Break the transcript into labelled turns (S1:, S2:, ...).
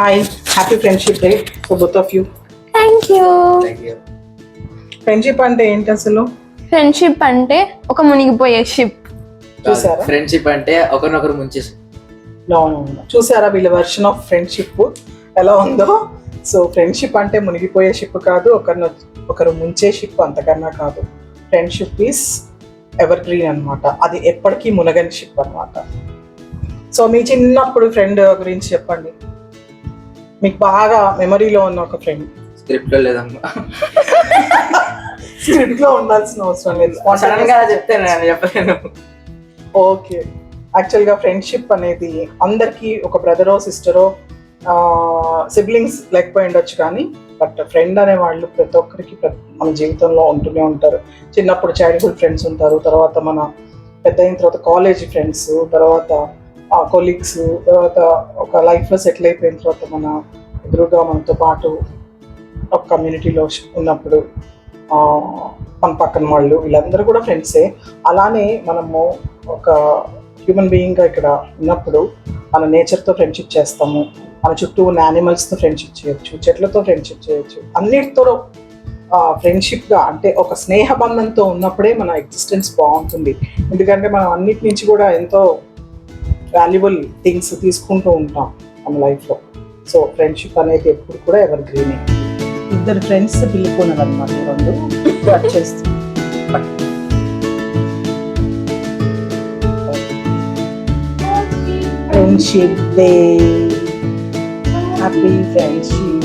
S1: Hi, happy Friendship Day for both of you.
S2: Thank you.
S3: Thank you.
S1: Friendship అంటే ఏంటి అసలు?
S2: Friendship అంటే ఒక మునిగిపోయే షిప్.
S1: చూసారా?
S3: ఫ్రెండ్షిప్ అంటే ఒకరినొకరు ముంచేసి.
S1: చూసారా వీళ్ళ వర్షన్ ఆఫ్ ఫ్రెండ్షిప్ ఎలా ఉందో? సో ఫ్రెండ్షిప్ అంటే మునిగిపోయే షిప్ కాదు, ఒకరు ముంచే షిప్ అంతకన్నా కాదు. ఫ్రెండ్షిప్ ఈస్ ఎవర్ గ్రీన్ అనమాట, అది ఎప్పటికీ మునగని షిప్ అనమాట. సో మీ చిన్నప్పుడు ఫ్రెండ్ గురించి చెప్పండి, మీకు బాగా మెమరీలో ఉన్న ఒక ఫ్రెండ్.
S3: స్క్రిప్ట్ లో లేదమ్మా,
S1: స్క్రిప్ట్ లో ఉండాల్సిన అవసరం లేదు,
S3: సడన్ గా చెప్తే నేను చెప్పలేను.
S1: ఓకే, యాక్చువల్గా ఫ్రెండ్షిప్ అనేది అందరికీ ఒక బ్రదరో సిస్టరో సిబ్లింగ్స్ లేకపోయి ఉండొచ్చు, కానీ బట్ ఫ్రెండ్ అనే వాళ్ళు ప్రతి ఒక్కరికి మన జీవితంలో ఉంటూనే ఉంటారు. చిన్నప్పుడు చైల్డ్హుడ్ ఫ్రెండ్స్ ఉంటారు, తర్వాత మన పెద్ద అయిన తర్వాత కాలేజ్ ఫ్రెండ్స్, తర్వాత కొలీగ్స్, తర్వాత ఒక లైఫ్లో సెటిల్ అయిపోయిన తర్వాత మన ఎదురుగా మనతో పాటు ఒక కమ్యూనిటీలో ఉన్నప్పుడు మన పక్కన వాళ్ళు, వీళ్ళందరూ కూడా ఫ్రెండ్సే. అలానే మనము ఒక హ్యూమన్ బీయింగ్గా ఇక్కడ ఉన్నప్పుడు మన నేచర్తో ఫ్రెండ్షిప్ చేస్తాము, మన చుట్టూ ఉన్న యానిమల్స్తో ఫ్రెండ్షిప్ చేయొచ్చు, చెట్లతో ఫ్రెండ్షిప్ చేయొచ్చు. అన్నిటితో ఫ్రెండ్షిప్గా అంటే ఒక స్నేహబంధంతో ఉన్నప్పుడే మన ఎగ్జిస్టెన్స్ బాగుంటుంది. ఎందుకంటే మనం అన్నిటి నుంచి కూడా ఎంతో వాల్యుబుల్ థింగ్స్ తీసుకుంటూ ఉంటాం మన లైఫ్లో. సో ఫ్రెండ్షిప్ అనేది ఎప్పుడు కూడా ఎవర్ గ్రీనే. ఇద్దరు ఫ్రెండ్స్ పిల్లిపోయినారు అనమాట, రెండు వచ్చేస్తుంది. Friendship day, happy friendship.